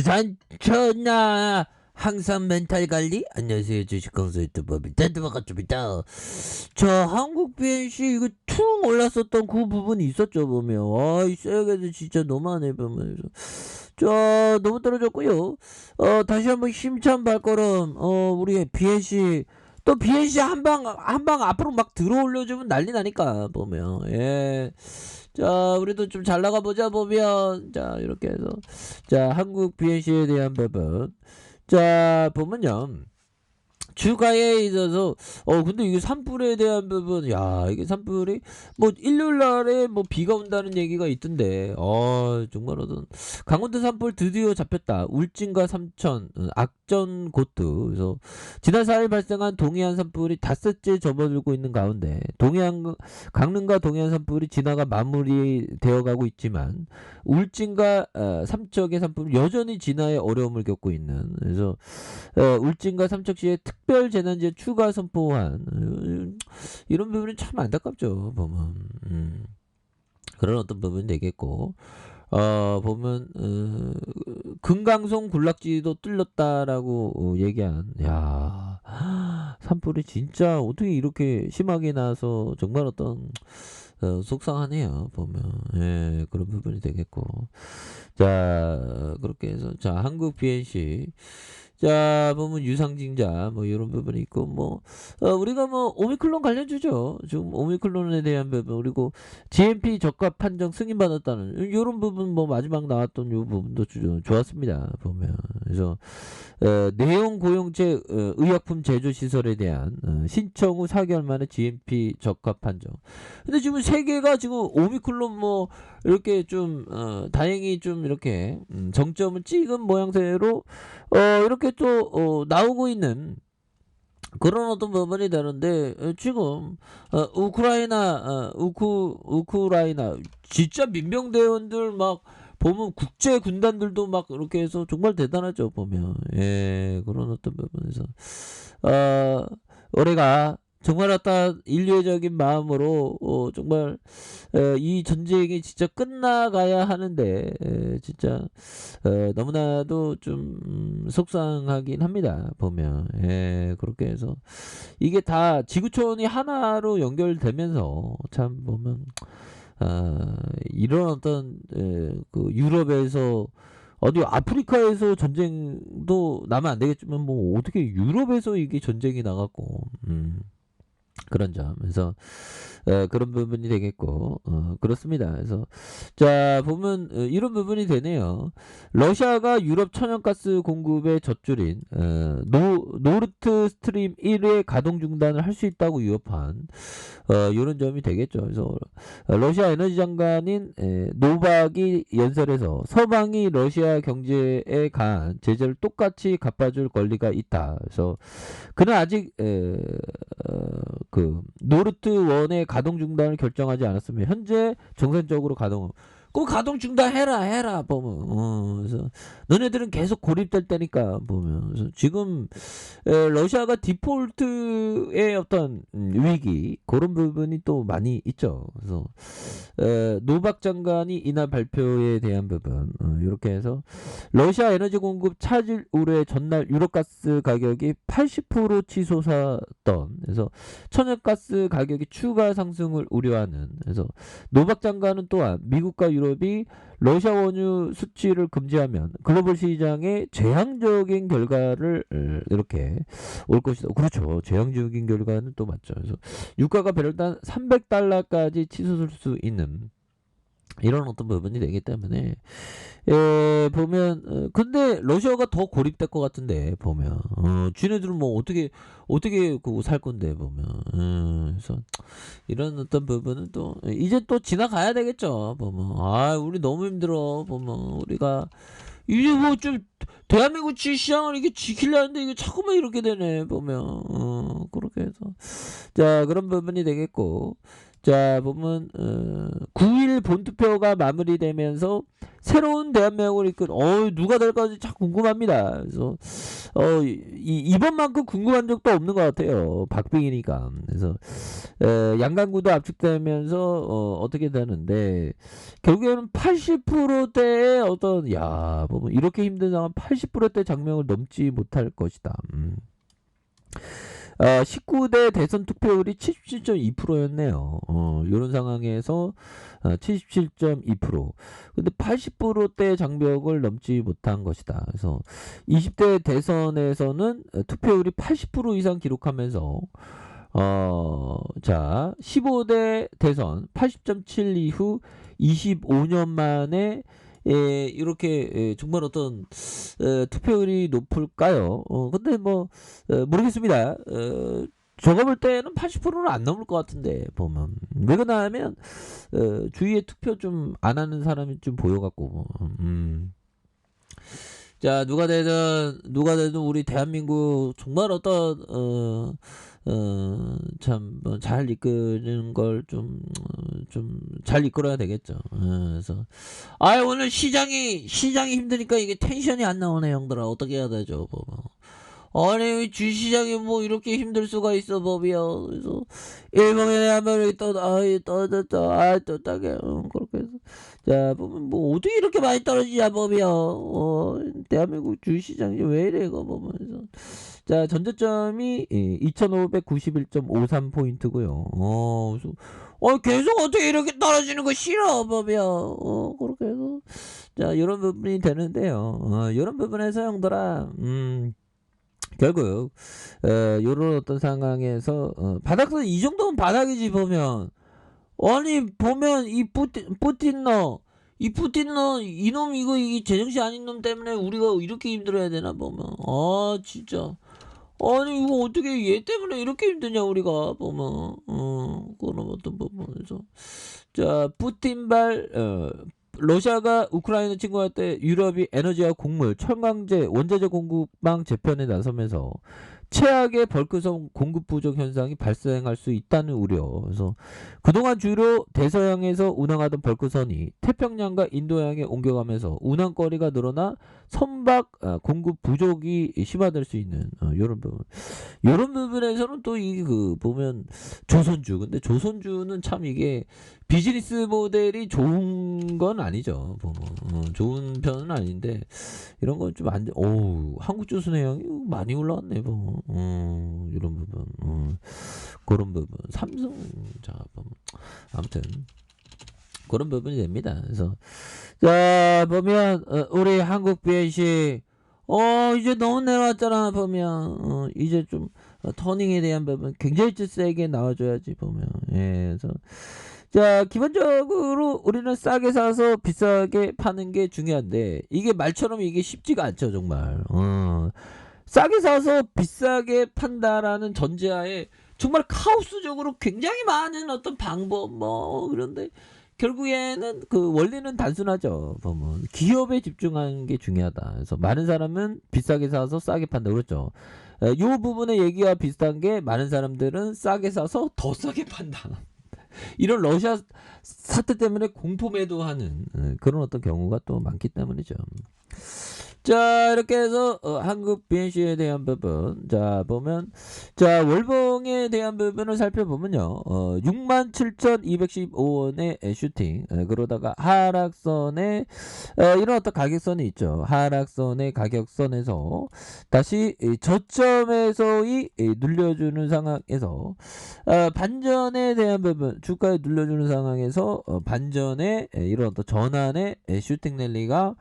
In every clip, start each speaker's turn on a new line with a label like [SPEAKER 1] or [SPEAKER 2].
[SPEAKER 1] 지산천나 항상 멘탈 관리. 안녕하세요, 주식강사 유튜버입니다. 반갑습니다. 자, 한국 BNC 이거 퉁 올랐었던 그 부분이 있었죠 보면. 이 세계도 진짜 너무하네 보면서. 자, 너무 떨어졌고요. 다시 한번 힘찬 발걸음. 우리 BNC 또 BNC 한방 앞으로 막 들어올려주면 난리 나니까 보면. 예. 자, 우리도 좀 잘 나가보자 보면. 자, 이렇게 해서 자, 한국 BNC에 대한 부분. 자, 보면요, 주가에 있어서 근데 이게 산불에 대한 부분, 야, 이게 산불이 뭐 일요일 날에 뭐 비가 온다는 얘기가 있던데, 정말 어떤 강원도 산불 드디어 잡혔다. 울진과 삼천, 악전 고트. 그래서 지난 4일 발생한 동해안 산불이 닷새째 접어들고 있는 가운데 강릉과 동해안 산불이 진화가 마무리되어 가고 있지만 울진과 삼척의 산불은 여전히 진화에 어려움을 겪고 있는. 그래서 울진과 삼척시에 특별 재난지에 추가 선포한 이런 부분이 참 안타깝죠 보면. 그런 어떤 부분이 되겠고, 보면 금강송 군락지도 뚫렸다라고 얘기한. 야, 산불이 진짜 어떻게 이렇게 심하게 나서 정말 어떤 속상하네요 보면. 예, 그런 부분이 되겠고. 자, 그렇게 해서 자, 한국 BNC 자, 보면 유상증자 뭐 이런 부분이 있고, 뭐 우리가 뭐 오미클론 관련주죠. 지금 오미클론에 대한 부분, 그리고 GMP 적합 판정 승인받았다는 이런 부분, 뭐 마지막 나왔던 요 부분도 좋았습니다 보면. 그래서 내용 고용체 의약품 제조 시설에 대한 신청 후 4개월 만에 GMP 적합 판정. 근데 지금 세계가 지금 오미클론 뭐 이렇게 좀 다행히 좀 이렇게 정점을 찍은 모양새로 이렇게 또 나오고 있는 그런 어떤 부분이 되는데, 지금 우크라이나 진짜 민병대원들 막 보면 국제 군단들도 막 이렇게 해서 정말 대단하죠 보면. 예, 그런 어떤 부분에서 올해가 정말 어떤 인류애적인 마음으로 정말 이 전쟁이 진짜 끝나가야 하는데, 진짜 너무나도 좀 속상하긴 합니다 보면. 예, 그렇게 해서 이게 다 지구촌이 하나로 연결되면서 참 보면 이런 어떤 그 유럽에서 어디 아프리카에서 전쟁도 나면 안 되겠지만, 뭐 어떻게 유럽에서 이게 전쟁이 나갔고 그런 점. 그래서 그런 부분이 되겠고, 그렇습니다. 그래서 자, 보면 이런 부분이 되네요. 러시아가 유럽 천연가스 공급의 젖줄인 노르트 스트림 1의 가동 중단을 할 수 있다고 위협한 이런 점이 되겠죠. 그래서 러시아 에너지 장관인 노박이 연설에서 서방이 러시아 경제에 가한 제재를 똑같이 갚아줄 권리가 있다. 그래서 그는 아직 그 노르트 1의 가동 중단을 결정하지 않았으며 현재 정상적으로 꼭 가동 중단해라 보면. 그래서 너네들은 계속 고립될 때니까 보면. 그래서 지금 러시아가 디폴트의 어떤 위기, 그런 부분이 또 많이 있죠. 그래서 노박 장관이 이날 발표에 대한 부분, 이렇게 해서 러시아 에너지 공급 차질 우려의 전날 유럽가스 가격이 80% 치솟았던, 그래서 천연가스 가격이 추가 상승을 우려하는. 그래서 노박 장관은 또한 미국과 유럽이 러시아 원유 수출을 금지하면 글로벌 시장에 재앙적인 결과를 이렇게 올 것이다. 그렇죠. 재앙적인 결과는 또 맞죠. 그래서 유가가 배럴당 300달러까지 치솟을 수 있는 이런 어떤 부분이 되기 때문에, 보면 근데 러시아가 더 고립될 것 같은데 보면. 쥐네들은 뭐 어떻게 그거 살 건데 보면. 그래서 이런 어떤 부분은 또 이제 또 지나가야 되겠죠 보면. 우리 너무 힘들어 보면. 우리가 이제 뭐 좀 대한민국 시장을 이게 지키려는데 이게 자꾸만 이렇게 되네 보면. 그렇게 해서 자, 그런 부분이 되겠고, 자 보면 9일 본투표가 마무리되면서 새로운 대한민국을 이끈 누가 될까지 참 궁금합니다. 그래서 이번만큼 궁금한 적도 없는 것 같아요. 박빙이니까. 그래서 양강구도 압축되면서 어떻게 되는데 결국에는 80%대의 보면 이렇게 힘든 상황 80%대 장명을 넘지 못할 것이다. 19대 대선 투표율이 77.2%였네요. 이런 상황에서 77.2%. 근데 80%대 장벽을 넘지 못한 것이다. 그래서 20대 대선에서는 투표율이 80% 이상 기록하면서 15대 대선 80.7 이후 25년 만에 이렇게 정말 투표율이 높을까요? 근데 모르겠습니다. 저거 볼 때는 80%는 안 넘을 것 같은데 보면 왜 그러나 하면 주위에 투표 좀 안 하는 사람이 좀 보여갖고 자 누가 되든 우리 대한민국 정말 참 잘 이끄는 걸 좀 잘 이끌어야 되겠죠. 그래서 오늘 시장이 힘드니까 이게 텐션이 안 나오네 형들아. 어떻게 해야 되죠? 아니 주시장이 뭐 이렇게 힘들 수가 있어 법이요. 그래서 일본에 대하면 이렇게 또 따게 그렇게 해서 자 보면 뭐 어떻게 이렇게 많이 떨어지냐 법이요. 대한민국 주시장이 왜 이래 이거 보면서 자 전저점이 2591.53 포인트고요. 그래서 계속 어떻게 이렇게 떨어지는 거 싫어 법이요. 그렇게 해서 자 이런 부분이 되는데요. 이런 부분에서 형들아 결국 요런 상황에서 바닥선 이 정도면 바닥이지 보면 아니 보면 이 푸틴너 이놈 이게 제정신 아닌 놈 때문에 우리가 이렇게 힘들어야 되나 보면 진짜 아니 이거 어떻게 얘 때문에 이렇게 힘드냐 우리가 보면 그런 어떤 부분에서 자 푸틴발 러시아가 우크라이나 침공할 때 유럽이 에너지와 곡물, 철강제, 원자재 공급망 재편에 나서면서 최악의 벌크성 공급 부족 현상이 발생할 수 있다는 우려. 그래서 그동안 주로 대서양에서 운항하던 벌크선이 태평양과 인도양에 옮겨가면서 운항거리가 늘어나 선박 공급 부족이 심화될 수 있는 이런 부분. 이런 부분에서는 또 보면 조선주. 근데 조선주는 참 이게 비즈니스 모델이 좋은 건 아니죠. 좋은 편은 아닌데 이런 건 좀 안 돼. 한국조선해양이 많이 올라왔네. 이런 부분. 그런 부분. 삼성 아무튼 그런 부분이 됩니다. 그래서 자 보면 우리 한국 BNC 이제 너무 내려왔잖아 보면 이제 좀 터닝에 대한 부분 굉장히 세게 나와줘야지 보면 그래서 자 기본적으로 우리는 싸게 사서 비싸게 파는 게 중요한데 이게 말처럼 이게 쉽지가 않죠 정말. 싸게 사서 비싸게 판다라는 전제하에 정말 카오스적으로 굉장히 많은 어떤 방법 그런데 결국에는 그 원리는 단순하죠. 보면 기업에 집중하는 게 중요하다. 그래서 많은 사람은 비싸게 사서 싸게 판다 그렇죠. 요 부분의 얘기와 비슷한 게 많은 사람들은 싸게 사서 더 싸게 판다. 이런 러시아 사태 때문에 공포 매도하는 그런 어떤 경우가 또 많기 때문이죠. 자 이렇게 해서 한국 BNC에 대한 부분 자 보면 자 월봉에 대한 부분을 살펴보면요 67,215원의 슈팅 그러다가 하락선에 이런 어떤 가격선이 있죠. 하락선의 가격선에서 다시 저점에서의 눌려주는 상황에서 반전에 대한 부분 주가에 눌려주는 상황에서 반전에 이런 어떤 전환의 슈팅 랠리가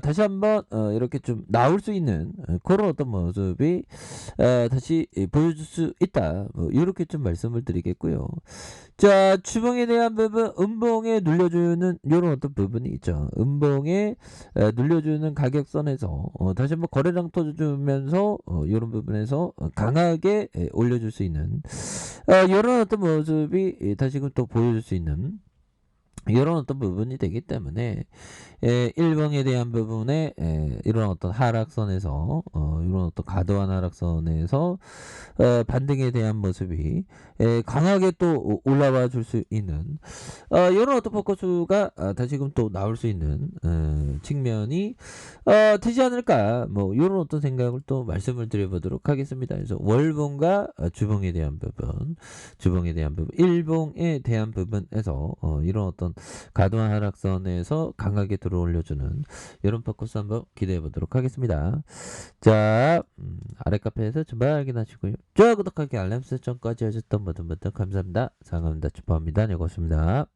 [SPEAKER 1] 다시 한번 이렇게 좀 나올 수 있는 그런 어떤 모습이 다시 보여줄 수 있다. 이렇게 좀 말씀을 드리겠고요. 자 주봉에 대한 부분 음봉에 눌려주는 이런 어떤 부분이 있죠. 음봉에 눌려주는 가격선에서 다시 한번 거래량 터주면서 이런 부분에서 강하게 올려줄 수 있는 이런 어떤 모습이 다시금 또 보여줄 수 있는 이런 어떤 부분이 되기 때문에 일봉에 대한 부분에 이런 어떤 하락선에서 이런 어떤 과도한 하락선에서 반등에 대한 모습이 강하게 또 올라와 줄 수 있는 요런 어떤 포커스가 다시금 또 나올 수 있는 측면이 되지 않을까 뭐 요런 어떤 생각을 또 말씀을 드려보도록 하겠습니다. 그래서 월봉과 주봉에 대한 부분, 일봉에 대한 부분에서 이런 어떤 과도한 하락선에서 강하게 들어올려주는 이런 포커스 한번 기대해 보도록 하겠습니다. 자, 아래 카페에서 정보 확인하시고요. 좋아요, 구독하기, 알람 설정까지 해줬던 모든 분들 감사합니다. 사랑합니다. 축복합니다. 네, 고맙습니다.